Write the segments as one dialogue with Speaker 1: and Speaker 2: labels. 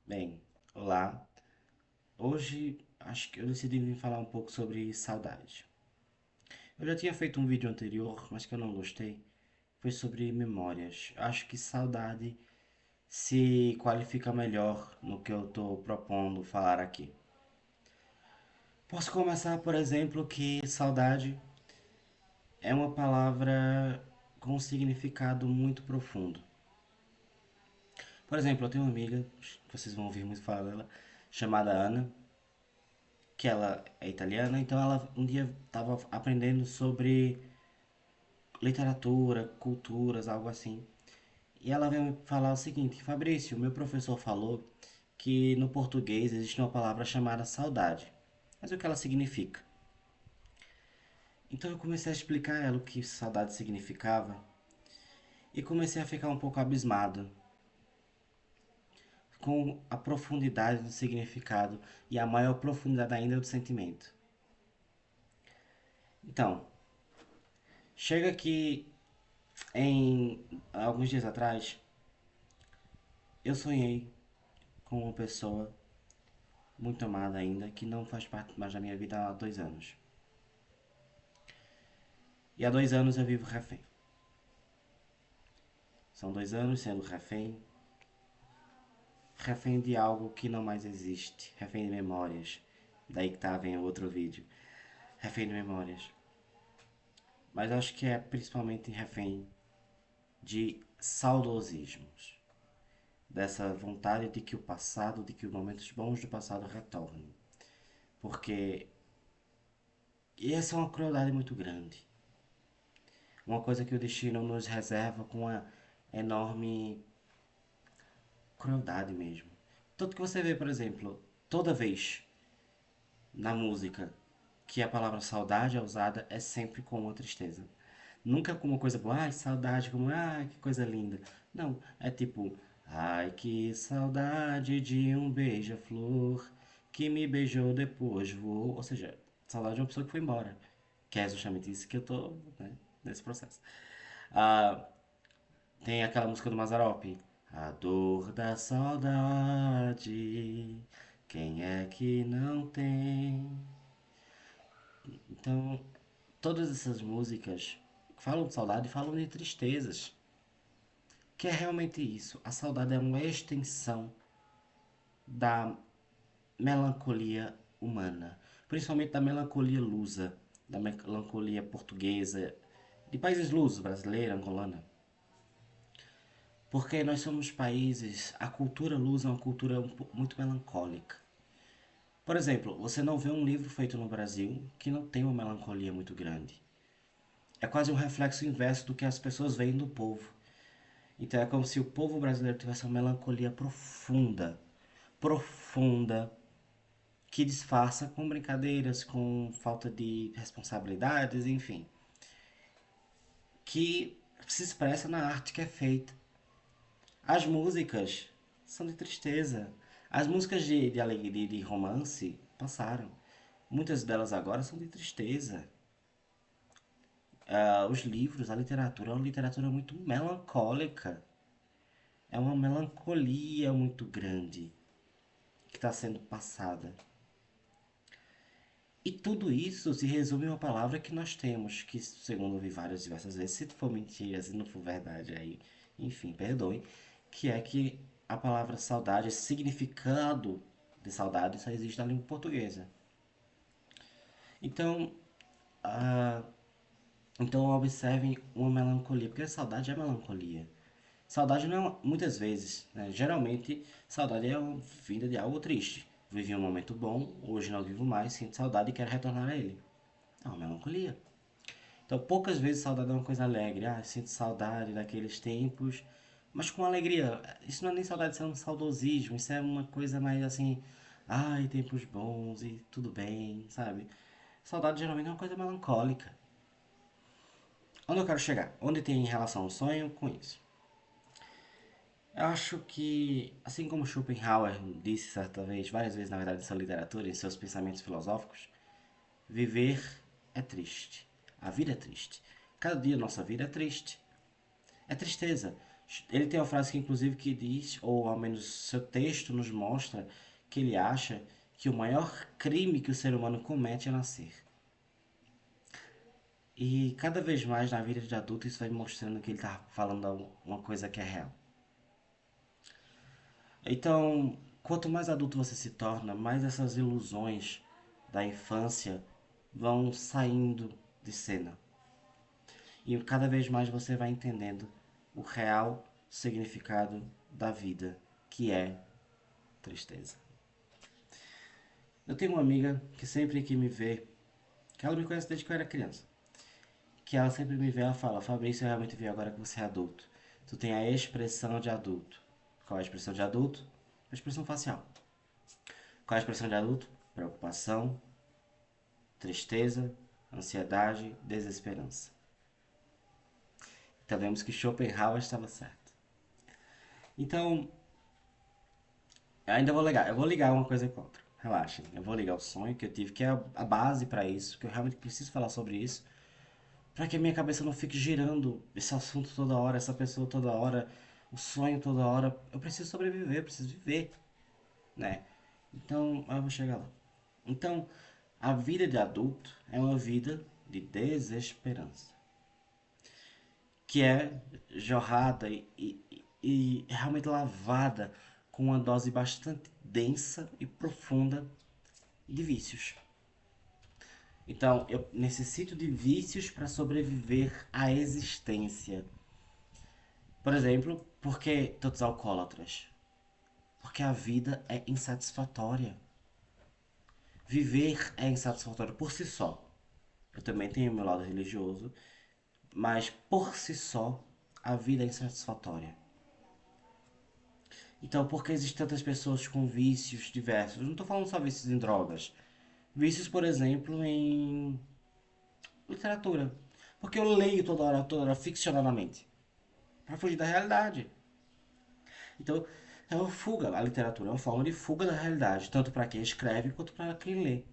Speaker 1: Bem, olá. Hoje acho que eu decidi vir falar um pouco sobre saudade. Eu já tinha feito um vídeo anterior, mas que eu não gostei. Foi sobre memórias. Acho que saudade se qualifica melhor no que eu estou propondo falar aqui. Posso começar, por exemplo, que saudade é uma palavra com um significado muito profundo. Por exemplo, eu tenho uma amiga, vocês vão ouvir muito falar dela, chamada Ana, que ela é italiana, então ela um dia estava aprendendo sobre literatura, culturas, algo assim. E ela veio me falar o seguinte: Fabrício, meu professor falou que no português existe uma palavra chamada saudade. Mas o que ela significa? Então eu comecei a explicar a ela o que saudade significava e comecei a ficar um pouco abismado com a profundidade do significado e a maior profundidade ainda do sentimento. Então, chega que em alguns dias atrás eu sonhei com uma pessoa muito amada ainda, que não faz parte mais da minha vida há 2 anos. E há 2 anos eu vivo refém. São 2 anos sendo refém, refém de algo que não mais existe, refém de memórias. Daí que tá, vem outro vídeo. Refém de memórias. Mas acho que é principalmente refém de saudosismos. Dessa vontade de que o passado, de que os momentos bons do passado retornem. Porque essa é uma crueldade muito grande. Uma coisa que o destino nos reserva com uma enorme crueldade mesmo. Tanto que você vê, por exemplo, toda vez na música que a palavra saudade é usada, é sempre com uma tristeza. Nunca com uma coisa boa, ai, saudade, como, ai, que coisa linda. Não, é tipo, ai, que saudade de um beija-flor que me beijou depois voou. Ou seja, saudade de uma pessoa que foi embora. Que é justamente isso que eu tô, né, nesse processo. Ah, tem aquela música do Mazzaropi. A dor da saudade, quem é que não tem? Então, todas essas músicas falam de saudade, falam de tristezas. Que é realmente isso. A saudade é uma extensão da melancolia humana. Principalmente da melancolia lusa, da melancolia portuguesa, de países lusos, brasileira, angolana. Porque nós somos países, a cultura lusa é uma cultura muito melancólica. Por exemplo, você não vê um livro feito no Brasil que não tem uma melancolia muito grande. É quase um reflexo inverso do que as pessoas veem do povo. Então é como se o povo brasileiro tivesse uma melancolia profunda, profunda, que disfarça com brincadeiras, com falta de responsabilidades, enfim, que se expressa na arte que é feita. As músicas são de tristeza. As músicas de alegria, de romance, passaram. Muitas delas agora são de tristeza. Os livros, a literatura é uma literatura muito melancólica. É uma melancolia muito grande que está sendo passada. E tudo isso se resume em uma palavra que nós temos, que segundo eu vi várias diversas vezes, se for mentira, se não for verdade aí, enfim, perdoe, que é que a palavra saudade, esse significado de saudade só existe na língua portuguesa. Então, ah, então observem uma melancolia, porque a saudade é melancolia. Saudade não é muitas vezes, né? Geralmente, saudade é uma vinda de algo triste. Vivi um momento bom, hoje não vivo mais, sinto saudade e quero retornar a ele. É uma melancolia. Então, poucas vezes saudade é uma coisa alegre. Ah, sinto saudade daqueles tempos, mas com alegria. Isso não é nem saudade, isso é um saudosismo. Isso é uma coisa mais assim, ai, tempos bons e tudo bem, sabe? Saudade geralmente é uma coisa melancólica. Onde eu quero chegar? Onde tem relação ao sonho com isso? Eu acho que, assim como Schopenhauer disse certa vez, várias vezes na verdade, nessa literatura, em seus pensamentos filosóficos, viver é triste. A vida é triste. Cada dia da nossa vida é triste. É tristeza. Ele tem uma frase que inclusive que diz, ou ao menos seu texto nos mostra, que ele acha que o maior crime que o ser humano comete é nascer. E cada vez mais na vida de adulto isso vai mostrando que ele está falando uma coisa que é real. Então, quanto mais adulto você se torna, mais essas ilusões da infância vão saindo de cena. E cada vez mais você vai entendendo o real significado da vida, que é tristeza. Eu tenho uma amiga que sempre que me vê, que ela me conhece desde que eu era criança, que ela sempre me vê, ela fala: Fabrício, eu realmente vi agora que você é adulto. Tu tem a expressão de adulto. Qual é a expressão de adulto? A expressão facial. Qual é a expressão de adulto? Preocupação, tristeza, ansiedade, desesperança. Então vemos que Schopenhauer estava certo. Então, eu vou ligar uma coisa com outra. Relaxem, eu vou ligar o sonho que eu tive, que é a base para isso, que eu realmente preciso falar sobre isso, para que a minha cabeça não fique girando esse assunto toda hora, essa pessoa toda hora, o sonho toda hora. Eu preciso sobreviver, eu preciso viver, né? Então, eu vou chegar lá. Então, a vida de adulto é uma vida de desesperança, que é jorrada e realmente lavada com uma dose bastante densa e profunda de vícios. Então, eu necessito de vícios para sobreviver à existência. Por exemplo, por que todos alcoólatras? Porque a vida é insatisfatória. Viver é insatisfatório por si só. Eu também tenho o meu lado religioso, mas por si só, a vida é insatisfatória. Então, por que existem tantas pessoas com vícios diversos? Eu não estou falando só vícios em drogas. Vícios, por exemplo, em literatura. Porque eu leio toda hora ficcionalmente. Para fugir da realidade. Então, é uma fuga. A literatura é uma forma de fuga da realidade. Tanto para quem escreve quanto para quem lê.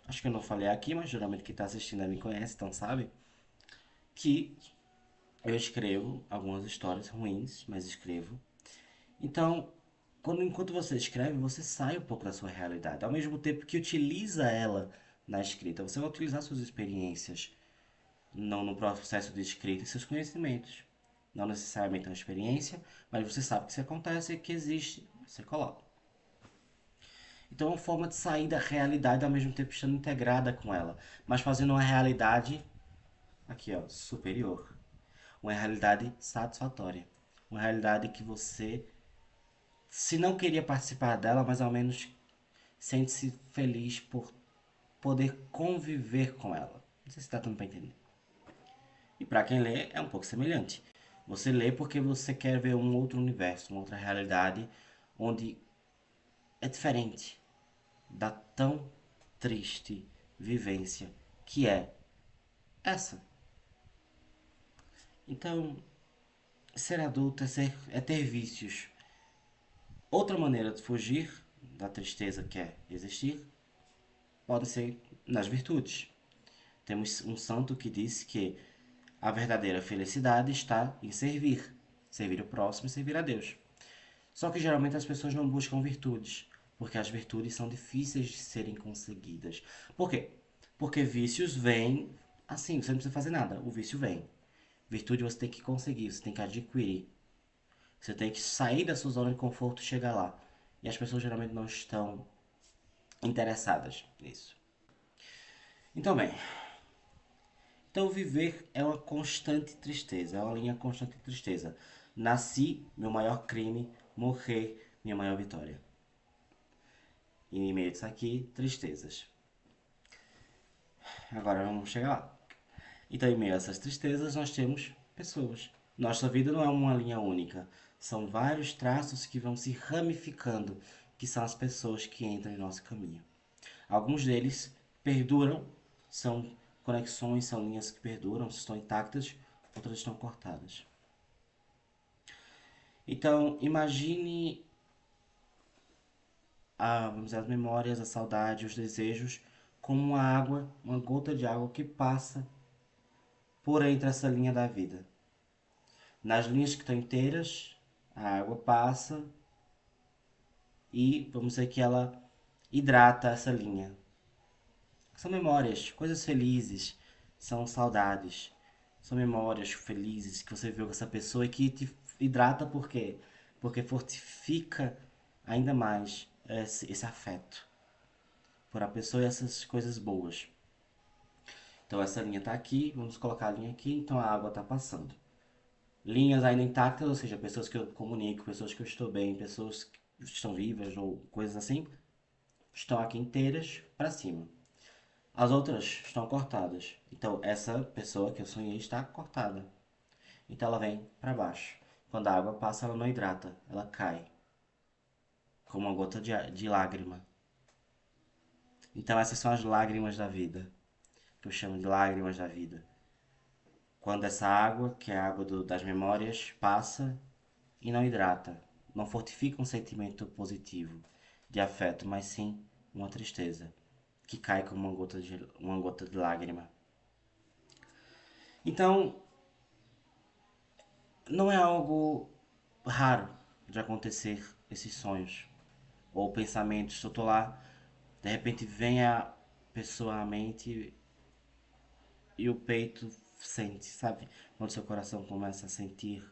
Speaker 1: Acho que eu não falei aqui, mas geralmente quem está assistindo me conhece, então sabe. Que eu escrevo algumas histórias ruins, mas escrevo. Então, enquanto você escreve, você sai um pouco da sua realidade. Ao mesmo tempo que utiliza ela na escrita, você vai utilizar suas experiências, não no processo de escrita, e seus conhecimentos. Não necessariamente uma experiência, mas você sabe que isso acontece, que existe, você coloca. Então é uma forma de sair da realidade ao mesmo tempo estando integrada com ela, mas fazendo uma realidade aqui, ó, superior. Uma realidade satisfatória. Uma realidade que você, se não queria participar dela, mas ao menos sente-se feliz por poder conviver com ela. Não sei se está dando para entender. E para quem lê, é um pouco semelhante. Você lê porque você quer ver um outro universo, uma outra realidade, onde é diferente da tão triste vivência que é essa. Então, ser adulto é ter vícios. Outra maneira de fugir da tristeza que é existir pode ser nas virtudes. Temos um santo que disse que a verdadeira felicidade está em servir. Servir o próximo e servir a Deus. Só que geralmente as pessoas não buscam virtudes, porque as virtudes são difíceis de serem conseguidas. Por quê? Porque vícios vêm assim, você não precisa fazer nada, o vício vem. Virtude você tem que conseguir, você tem que adquirir. Você tem que sair da sua zona de conforto e chegar lá. E as pessoas geralmente não estão interessadas nisso. Então, bem, então viver é uma constante tristeza, é uma linha constante de tristeza. Nasci, meu maior crime, morrer, minha maior vitória. E em meio disso aqui, tristezas. Agora vamos chegar lá. Então, em meio a essas tristezas, nós temos pessoas. Nossa vida não é uma linha única. São vários traços que vão se ramificando, que são as pessoas que entram em nosso caminho. Alguns deles perduram, são conexões, são linhas que perduram, estão intactas, outras estão cortadas. Então, imagine vamos dizer, as memórias, a saudade, os desejos, como uma água, uma gota de água que passa por entre essa linha da vida. Nas linhas que estão inteiras, a água passa e vamos dizer que ela hidrata essa linha. São memórias, coisas felizes, são saudades, são memórias felizes que você viu com essa pessoa e que te hidrata por quê? Porque fortifica ainda mais esse afeto por a pessoa e essas coisas boas. Então essa linha está aqui, vamos colocar a linha aqui, então a água está passando. Linhas ainda intactas, ou seja, pessoas que eu comunico, pessoas que eu estou bem, pessoas que estão vivas ou coisas assim, estão aqui inteiras para cima. As outras estão cortadas. Então essa pessoa que eu sonhei está cortada. Então ela vem para baixo. Quando a água passa, ela não hidrata, ela cai como uma gota de lágrima. Então essas são as lágrimas da vida, que eu chamo de lágrimas da vida. Quando essa água, que é a água das memórias, passa e não hidrata, não fortifica um sentimento positivo de afeto, mas sim uma tristeza que cai como uma gota de lágrima. Então, não é algo raro de acontecer esses sonhos ou pensamentos. Eu tô lá, de repente vem a pessoa à mente e o peito sente, sabe? Quando seu coração começa a sentir.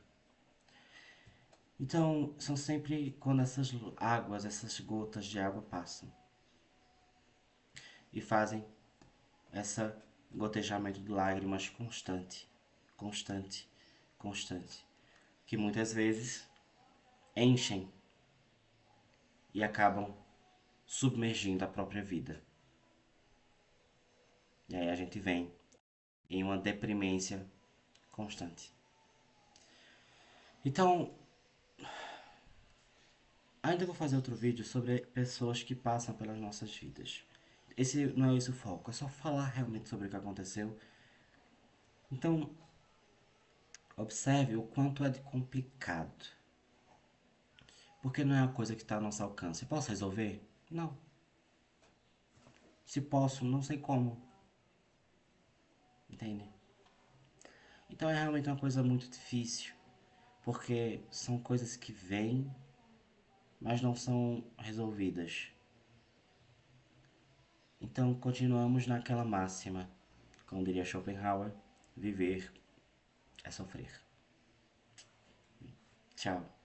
Speaker 1: Então, são sempre quando essas águas, essas gotas de água passam e fazem essa gotejamento de lágrimas constante, constante, constante, que muitas vezes enchem e acabam submergindo a própria vida. E aí a gente vem em uma deprimência constante. Então, ainda vou fazer outro vídeo sobre pessoas que passam pelas nossas vidas. Esse não é esse o foco, é só falar realmente sobre o que aconteceu. Então, observe o quanto é de complicado. Porque não é uma coisa que está ao nosso alcance. Posso resolver? Não. Se posso, não sei como. Entende? Então é realmente uma coisa muito difícil. Porque são coisas que vêm, mas não são resolvidas. Então continuamos naquela máxima, como diria Schopenhauer, viver é sofrer. Tchau.